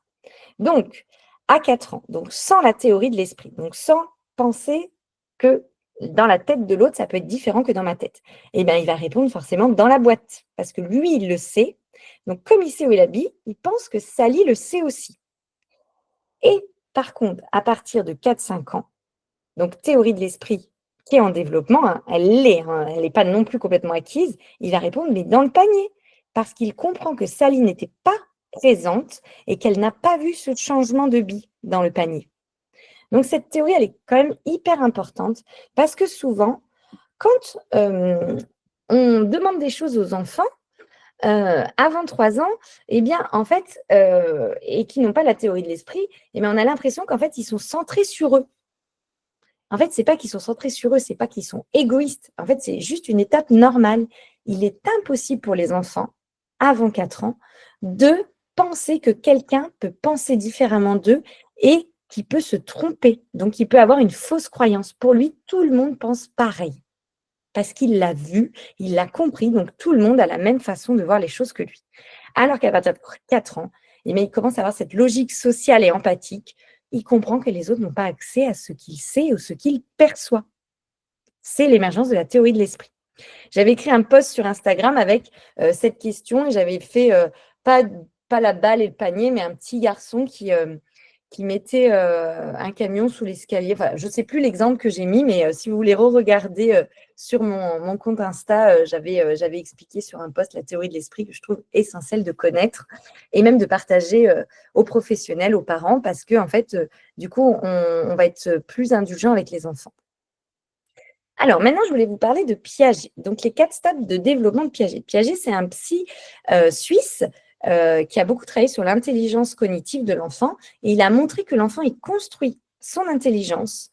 Donc, à 4 ans, donc sans la théorie de l'esprit, donc sans penser que dans la tête de l'autre, ça peut être différent que dans ma tête, il va répondre forcément dans la boîte, parce que lui, il le sait. Donc, comme il sait où est la bille, il pense que Sally le sait aussi. Et par contre, à partir de 4-5 ans, donc théorie de l'esprit qui est en développement, elle n'est pas non plus complètement acquise, il va répondre, mais dans le panier, parce qu'il comprend que Sally n'était pas présente et qu'elle n'a pas vu ce changement de bille dans le panier. Donc cette théorie, elle est quand même hyper importante, parce que souvent, quand on demande des choses aux enfants, avant 3 ans, en fait, et qui n'ont pas la théorie de l'esprit, on a l'impression qu'en fait, ils sont centrés sur eux. En fait, ce n'est pas qu'ils sont centrés sur eux, ce n'est pas qu'ils sont égoïstes. En fait, c'est juste une étape normale. Il est impossible pour les enfants, avant 4 ans, de penser que quelqu'un peut penser différemment d'eux et qu'il peut se tromper. Donc, il peut avoir une fausse croyance. Pour lui, tout le monde pense pareil. Parce qu'il l'a vu, il l'a compris, donc tout le monde a la même façon de voir les choses que lui. Alors qu'à partir de 4 ans, il commence à avoir cette logique sociale et empathique. Il comprend que les autres n'ont pas accès à ce qu'il sait ou ce qu'il perçoit. C'est l'émergence de la théorie de l'esprit. J'avais écrit un post sur Instagram avec cette question et j'avais fait pas la balle et le panier, mais un petit garçon qui mettait un camion sous l'escalier. Enfin, je ne sais plus l'exemple que j'ai mis, mais si vous voulez re-regarder sur mon compte Insta, j'avais expliqué sur un post la théorie de l'esprit que je trouve essentielle de connaître et même de partager aux professionnels, aux parents, parce que en fait, du coup, on va être plus indulgent avec les enfants. Alors, maintenant, je voulais vous parler de Piaget. Donc, les 4 stades de développement de Piaget. Piaget, c'est un psy suisse qui a beaucoup travaillé sur l'intelligence cognitive de l'enfant. Et il a montré que l'enfant, il construit son intelligence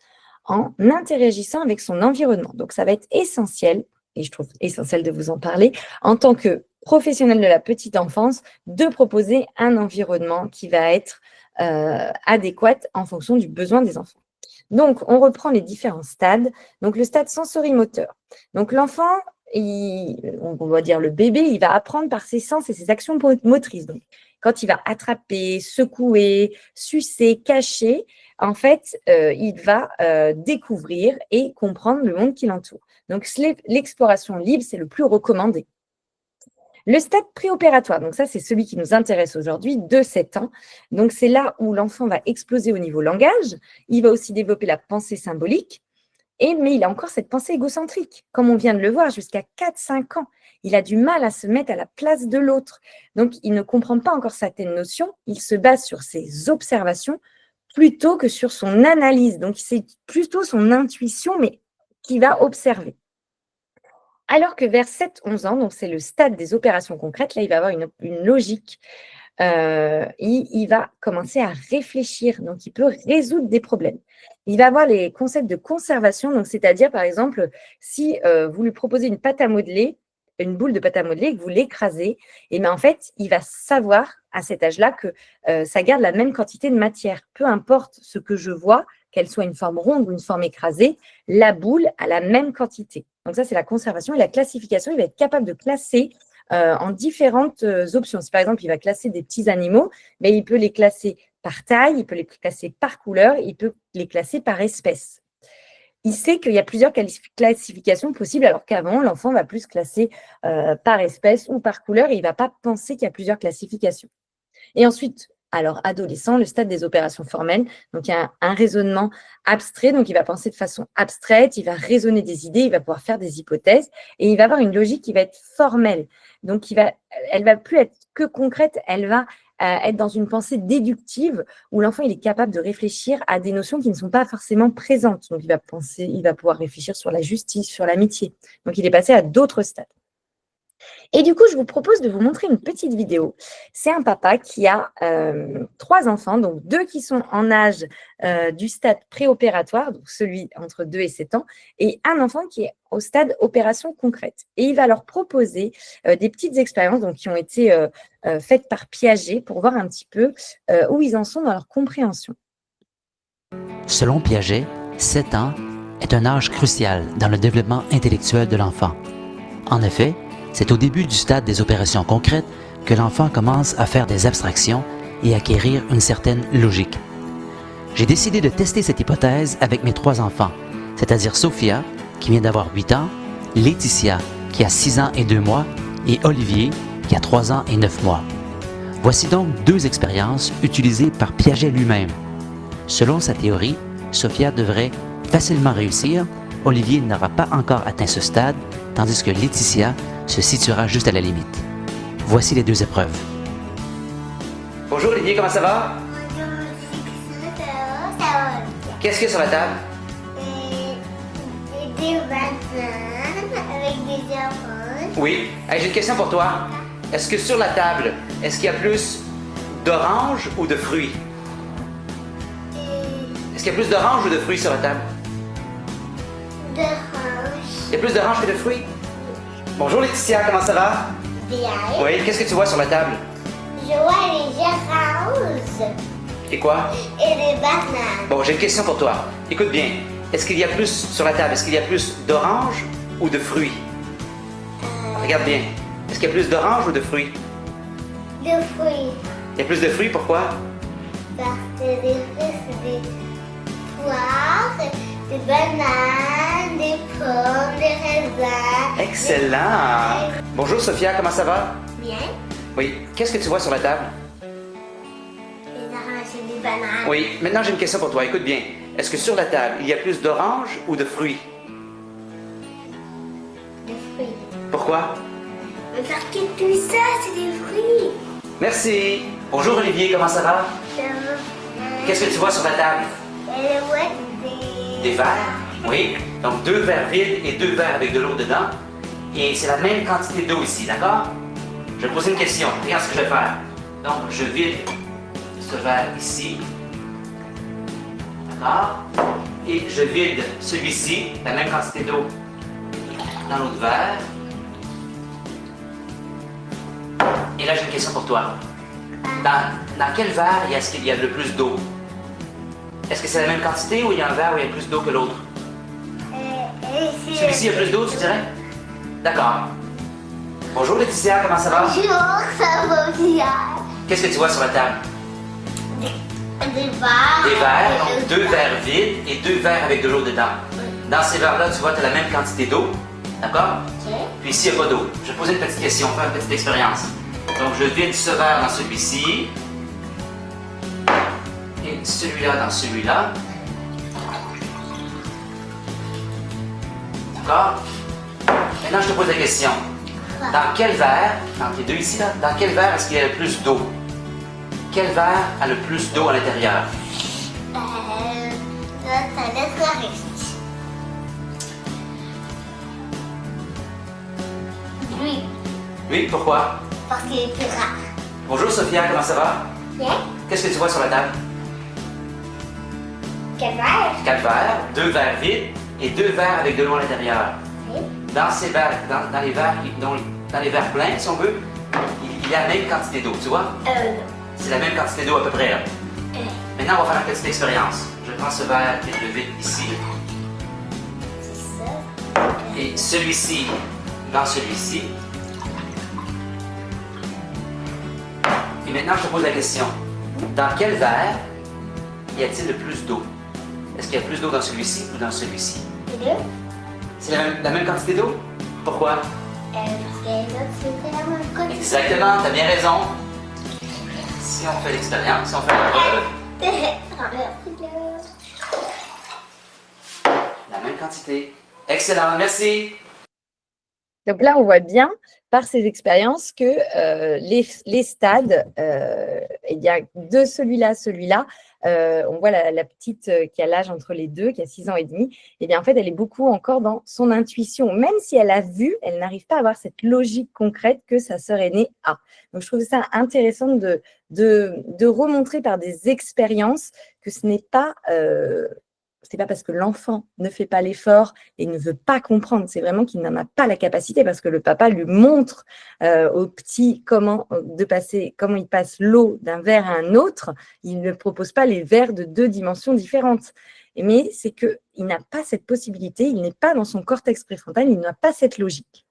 en interagissant avec son environnement. Donc, ça va être essentiel et je trouve essentiel de vous en parler, en tant que professionnel de la petite enfance, de proposer un environnement qui va être adéquat en fonction du besoin des enfants. Donc, on reprend les différents stades. Donc, le stade sensorimoteur. Donc, l'enfant, on va dire le bébé, il va apprendre par ses sens et ses actions motrices. Donc, quand il va attraper, secouer, sucer, cacher, en fait, il va découvrir et comprendre le monde qui l'entoure. Donc, l'exploration libre, c'est le plus recommandé. Le stade préopératoire, donc ça, c'est celui qui nous intéresse aujourd'hui, de 7 ans. Donc, c'est là où l'enfant va exploser au niveau langage. Il va aussi développer la pensée symbolique. Mais il a encore cette pensée égocentrique, comme on vient de le voir, jusqu'à 4-5 ans. Il a du mal à se mettre à la place de l'autre. Donc, il ne comprend pas encore certaines notions. Il se base sur ses observations plutôt que sur son analyse. Donc, c'est plutôt son intuition, mais qui va observer. Alors que vers 7-11 ans, donc c'est le stade des opérations concrètes, là, il va avoir une logique. Il va commencer à réfléchir, donc il peut résoudre des problèmes. Il va avoir les concepts de conservation, donc c'est-à-dire, par exemple, si vous lui proposez une pâte à modeler, une boule de pâte à modeler, et que vous l'écrasez, et bien en fait, il va savoir à cet âge-là que ça garde la même quantité de matière. Peu importe ce que je vois, qu'elle soit une forme ronde ou une forme écrasée, la boule a la même quantité. Donc ça, c'est la conservation et la classification. Il va être capable de classer en différentes options. Si par exemple, il va classer des petits animaux, mais il peut les classer par taille, il peut les classer par couleur, il peut les classer par espèce. Il sait qu'il y a plusieurs classifications possibles, alors qu'avant, l'enfant va plus classer par espèce ou par couleur, et il ne va pas penser qu'il y a plusieurs classifications. Et ensuite, alors adolescent, le stade des opérations formelles, donc il y a un raisonnement abstrait, donc il va penser de façon abstraite, il va raisonner des idées, il va pouvoir faire des hypothèses, et il va avoir une logique qui va être formelle. Donc elle va plus être que concrète, elle va être dans une pensée déductive où l'enfant il est capable de réfléchir à des notions qui ne sont pas forcément présentes. Donc il va pouvoir réfléchir sur la justice, sur l'amitié. Donc il est passé à d'autres stades. Et du coup, je vous propose de vous montrer une petite vidéo. C'est un papa qui a 3 enfants, donc 2 qui sont en âge du stade préopératoire, donc celui entre 2 et 7 ans, et un enfant qui est au stade opération concrète. Et il va leur proposer des petites expériences donc, qui ont été faites par Piaget pour voir un petit peu où ils en sont dans leur compréhension. Selon Piaget, 7 ans est un âge crucial dans le développement intellectuel de l'enfant. En effet, c'est au début du stade des opérations concrètes que l'enfant commence à faire des abstractions et acquérir une certaine logique. J'ai décidé de tester cette hypothèse avec mes 3 enfants, c'est-à-dire Sophia, qui vient d'avoir 8 ans, Laetitia, qui a 6 ans et 2 mois, et Olivier, qui a 3 ans et 9 mois. Voici donc 2 expériences utilisées par Piaget lui-même. Selon sa théorie, Sophia devrait facilement réussir, Olivier n'aura pas encore atteint ce stade, tandis que Laetitia se situera juste à la limite. Voici les 2 épreuves. Bonjour Olivier, comment ça va? Bonjour, ça va. Qu'est-ce qu'il y a sur la table? Des bananes avec des oranges. Oui. Hey, j'ai une question pour toi. Est-ce que sur la table, est-ce qu'il y a plus d'oranges ou de fruits? Est-ce qu'il y a plus d'oranges ou de fruits sur la table? D'oranges. Il y a plus d'oranges que de fruits? Bonjour Laetitia, comment ça va? Bien. Oui, qu'est-ce que tu vois sur la table? Je vois les oranges Et quoi? et les bananes. Bon, j'ai une question pour toi. Écoute bien. Est-ce qu'il y a plus sur la table, est-ce qu'il y a plus d'oranges ou de fruits? Regarde bien. Est-ce qu'il y a plus d'oranges ou de fruits? De fruits. Il y a plus de fruits, pourquoi? Parce que les fruits, c'est des poires, des bananes, des pommes, des raisins. Excellent! Bonjour Sophia, comment ça va? Bien. Oui, qu'est-ce que tu vois sur la table? Des oranges et des bananes. Oui, maintenant j'ai une question pour toi, écoute bien. Est-ce que sur la table, il y a plus d'oranges ou de fruits? Des fruits. Pourquoi? Parce que tout ça, c'est des fruits. Merci! Bonjour Olivier, comment ça va? Ça va. Qu'est-ce que tu vois sur la table? Elle voit Des verres? Oui. Donc 2 verres vides et 2 verres avec de l'eau dedans. Et c'est la même quantité d'eau ici, d'accord? Je vais te poser une question. Regarde ce que je vais faire. Donc, je vide ce verre ici. D'accord? Et je vide celui-ci, la même quantité d'eau. dans l'autre verre. Et là, j'ai une question pour toi. Dans quel verre est-ce qu'il y a le plus d'eau? Est-ce que c'est la même quantité ou il y a un verre où il y a plus d'eau que l'autre? Celui-ci, il y a plus d'eau, tu dirais? D'accord. Bonjour Laetitia, comment ça va? Bonjour, ça va bien. Qu'est-ce que tu vois sur la table? Des verres. Des verres, donc 2 verres vides et 2 verres avec de l'eau dedans. Dans ces verres-là, tu vois, tu as la même quantité d'eau. D'accord? Ok. Puis ici, il n'y a pas d'eau. Je vais poser une petite question, faire une petite expérience. Donc, je vide ce verre dans celui-ci. Et celui-là dans celui-là. D'accord? Maintenant, je te pose la question. Dans quel verre, entre les deux ici, là, dans quel verre est-ce qu'il y a le plus d'eau? Quel verre a le plus d'eau à l'intérieur? Ça laisse la réussite. Lui, Oui, pourquoi? parce qu'il est plus rare. Bonjour Sophia, comment ça va? Bien. Qu'est-ce que tu vois sur la table? Quel verre? 4 verres, 2 verres vides et 2 verres avec de l'eau à l'intérieur. Oui. Dans ces verres, dans les verres, dans les verres pleins, si on veut, il y a la même quantité d'eau, tu vois? Non. C'est la même quantité d'eau à peu près là. Maintenant, on va faire une petite expérience. Je prends ce verre et je le vide ici. C'est ça. Et celui-ci dans celui-ci. Et maintenant, je te pose la question. Dans quel verre y a-t-il le plus d'eau? Est-ce qu'il y a plus d'eau dans celui-ci ou dans celui-ci? Les deux? C'est la même quantité d'eau? Pourquoi? Parce que les autres, c'était la même quantité. Exactement, tu as bien raison. Si on fait l'expérience, si on fait la preuve, la même quantité. Excellent, merci. Donc là, on voit bien par ces expériences que les stades, il y a de celui-là, on voit la petite qui a l'âge entre les deux, qui a 6 ans et demi, et bien en fait, elle est beaucoup encore dans son intuition. Même si elle a vu, elle n'arrive pas à avoir cette logique concrète que sa sœur aînée a. Donc, je trouve ça intéressant de remontrer par des expériences que ce n'est pas... c'est pas parce que l'enfant ne fait pas l'effort et ne veut pas comprendre, c'est vraiment qu'il n'en a pas la capacité parce que le papa lui montre au petit comment il passe l'eau d'un verre à un autre. Il ne propose pas les verres de 2 dimensions différentes. Mais c'est qu'il n'a pas cette possibilité, il n'est pas dans son cortex préfrontal, il n'a pas cette logique.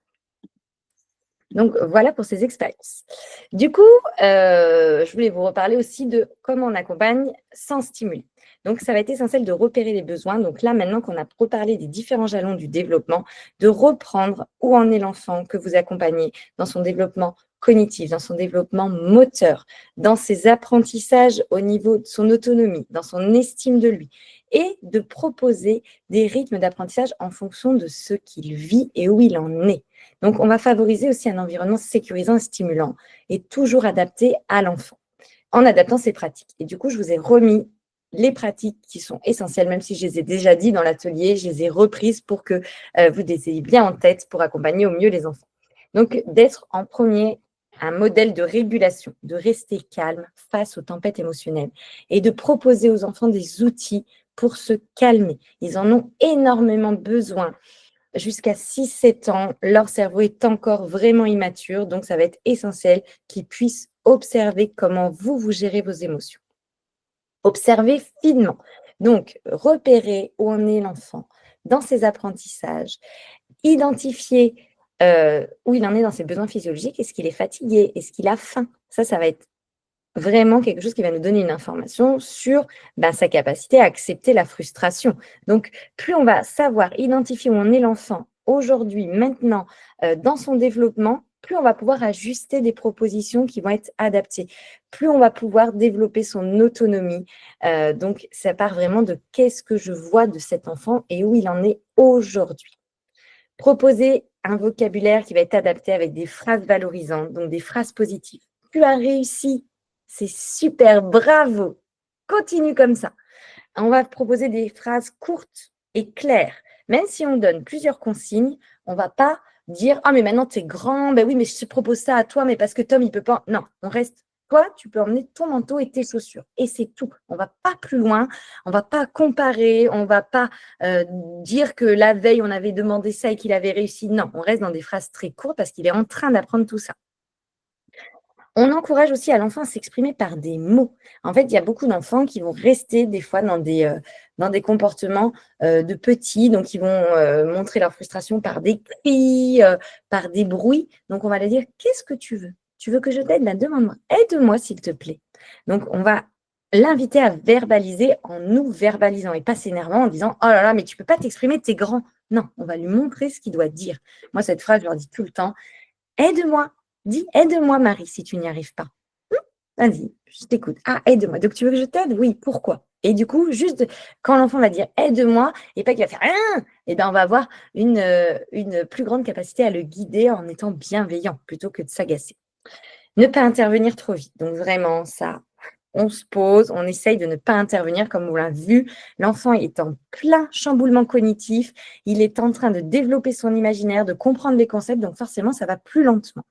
Donc, voilà pour ces expériences. Du coup, je voulais vous reparler aussi de comment on accompagne sans stimuler. Donc, ça va être essentiel de repérer les besoins. Donc là, maintenant qu'on a reparlé des différents jalons du développement, de reprendre où en est l'enfant que vous accompagnez dans son développement cognitif, dans son développement moteur, dans ses apprentissages au niveau de son autonomie, dans son estime de lui, et de proposer des rythmes d'apprentissage en fonction de ce qu'il vit et où il en est. Donc, on va favoriser aussi un environnement sécurisant et stimulant et toujours adapté à l'enfant, en adaptant ses pratiques. Et du coup, je vous ai remis les pratiques qui sont essentielles, même si je les ai déjà dit dans l'atelier, je les ai reprises pour que vous les ayez bien en tête pour accompagner au mieux les enfants. Donc, d'être en premier un modèle de régulation, de rester calme face aux tempêtes émotionnelles et de proposer aux enfants des outils pour se calmer. Ils en ont énormément besoin. Jusqu'à 6-7 ans, leur cerveau est encore vraiment immature, donc ça va être essentiel qu'ils puissent observer comment vous gérez vos émotions. Observez finement. Donc, repérer où en est l'enfant dans ses apprentissages, identifier où il en est dans ses besoins physiologiques, est-ce qu'il est fatigué, est-ce qu'il a faim. Ça va être vraiment quelque chose qui va nous donner une information sur sa capacité à accepter la frustration. Donc, plus on va savoir identifier où en est l'enfant aujourd'hui, maintenant, dans son développement, plus on va pouvoir ajuster des propositions qui vont être adaptées, plus on va pouvoir développer son autonomie. Donc, ça part vraiment de qu'est-ce que je vois de cet enfant et où il en est aujourd'hui. Proposer un vocabulaire qui va être adapté avec des phrases valorisantes, donc des phrases positives. Tu as réussi, c'est super, bravo, continue comme ça. On va proposer des phrases courtes et claires. Même si on donne plusieurs consignes, on ne va pas dire « Ah, mais maintenant, tu es grand, ben oui, mais je te propose ça à toi, mais parce que Tom, il ne peut pas. » Non, on reste toi, tu peux emmener ton manteau et tes chaussures. Et c'est tout. On ne va pas plus loin. On ne va pas comparer. On ne va pas dire que la veille, on avait demandé ça et qu'il avait réussi. Non, on reste dans des phrases très courtes parce qu'il est en train d'apprendre tout ça. On encourage aussi à l'enfant à s'exprimer par des mots. En fait, il y a beaucoup d'enfants qui vont rester des fois dans des comportements de petits, donc ils vont montrer leur frustration par des cris, par des bruits. Donc, on va leur dire, qu'est-ce que tu veux? Tu veux que je t'aide? Ben, demande-moi. Aide-moi, s'il te plaît. Donc, on va l'inviter à verbaliser en nous verbalisant et pas s'énervant en disant, oh là là, mais tu ne peux pas t'exprimer, t'es grand. Non, on va lui montrer ce qu'il doit dire. Moi, cette phrase, je leur dis tout le temps, aide-moi. Dis, aide-moi, Marie, si tu n'y arrives pas. Vas-y, je t'écoute. Ah, aide-moi. Donc, tu veux que je t'aide? Oui, pourquoi? Et du coup, juste quand l'enfant va dire aide-moi et pas qu'il va faire rien, eh ben, on va avoir une plus grande capacité à le guider en étant bienveillant plutôt que de s'agacer. Ne pas intervenir trop vite. Donc, vraiment, ça, on se pose, on essaye de ne pas intervenir. Comme on l'a vu, l'enfant est en plein chamboulement cognitif. Il est en train de développer son imaginaire, de comprendre les concepts. Donc, forcément, ça va plus lentement.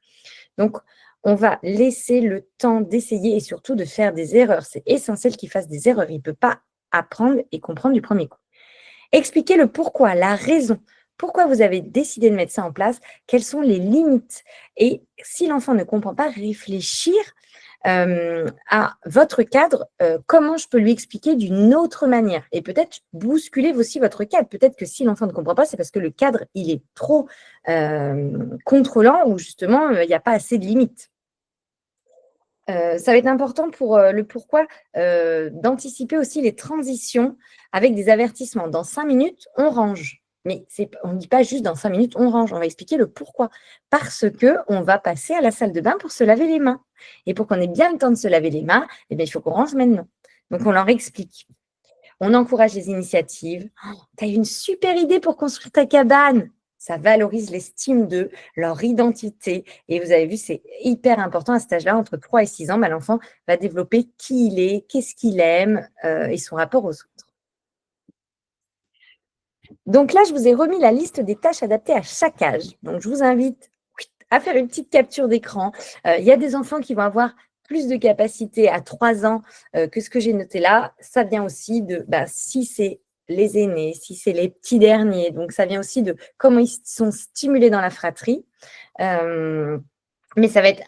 Donc, on va laisser le temps d'essayer et surtout de faire des erreurs. C'est essentiel qu'il fasse des erreurs. Il ne peut pas apprendre et comprendre du premier coup. Expliquez le pourquoi, la raison. Pourquoi vous avez décidé de mettre ça en place? Quelles sont les limites? Et si l'enfant ne comprend pas, réfléchir à votre cadre, comment je peux lui expliquer d'une autre manière? Et peut-être bousculer aussi votre cadre. Peut-être que si l'enfant ne comprend pas, c'est parce que le cadre, il est trop contrôlant ou justement, il n'y a pas assez de limites. Ça va être important pour le pourquoi d'anticiper aussi les transitions avec des avertissements. Dans 5 minutes, on range. Mais on ne dit pas juste dans 5 minutes, on range. On va expliquer le pourquoi. Parce qu'on va passer à la salle de bain pour se laver les mains. Et pour qu'on ait bien le temps de se laver les mains, eh bien, il faut qu'on range maintenant. Donc, on leur explique. On encourage les initiatives. Oh, tu as une super idée pour construire ta cabane. Ça valorise l'estime d'eux, leur identité. Et vous avez vu, c'est hyper important à cet âge-là, entre 3 et 6 ans, l'enfant va développer qui il est, qu'est-ce qu'il aime et son rapport aux autres. Donc là, je vous ai remis la liste des tâches adaptées à chaque âge. Donc, je vous invite à faire une petite capture d'écran. Il y a des enfants qui vont avoir plus de capacité à 3 ans que ce que j'ai noté là. Ça vient aussi de, si c'est les aînés, si c'est les petits derniers. Donc, ça vient aussi de comment ils sont stimulés dans la fratrie. Mais ça va être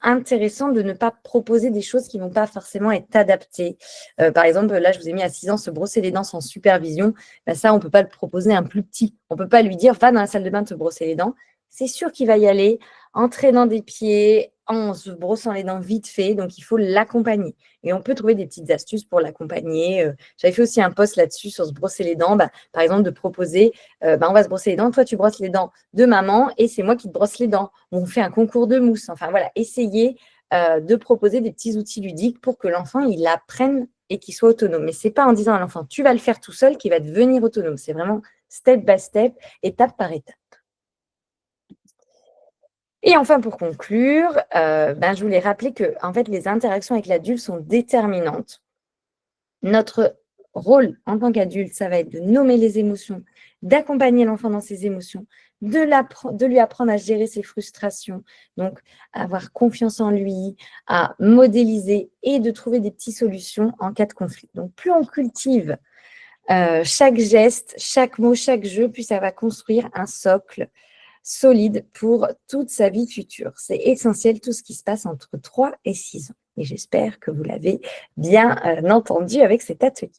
intéressant de ne pas proposer des choses qui ne vont pas forcément être adaptées. Par exemple, là, je vous ai mis à 6 ans se brosser les dents sans supervision. Ça, on ne peut pas le proposer à un plus petit. On ne peut pas lui dire « va dans la salle de bain te brosser les dents ». C'est sûr qu'il va y aller en traînant des pieds, en se brossant les dents vite fait. Donc, il faut l'accompagner. Et on peut trouver des petites astuces pour l'accompagner. J'avais fait aussi un post là-dessus sur se brosser les dents. Par exemple, de proposer, on va se brosser les dents. Toi, tu brosses les dents de maman et c'est moi qui te brosse les dents. On fait un concours de mousse. Enfin, voilà, essayez de proposer des petits outils ludiques pour que l'enfant, il apprenne et qu'il soit autonome. Mais ce n'est pas en disant à l'enfant, tu vas le faire tout seul qu'il va devenir autonome. C'est vraiment step by step, étape par étape. Et enfin, pour conclure, je voulais rappeler que en fait, les interactions avec l'adulte sont déterminantes. Notre rôle en tant qu'adulte, ça va être de nommer les émotions, d'accompagner l'enfant dans ses émotions, de lui apprendre à gérer ses frustrations, donc avoir confiance en lui, à modéliser et de trouver des petites solutions en cas de conflit. Donc, plus on cultive chaque geste, chaque mot, chaque jeu, plus ça va construire un socle solide pour toute sa vie future. C'est essentiel tout ce qui se passe entre 3 et 6 ans. Et j'espère que vous l'avez bien entendu avec cet atelier.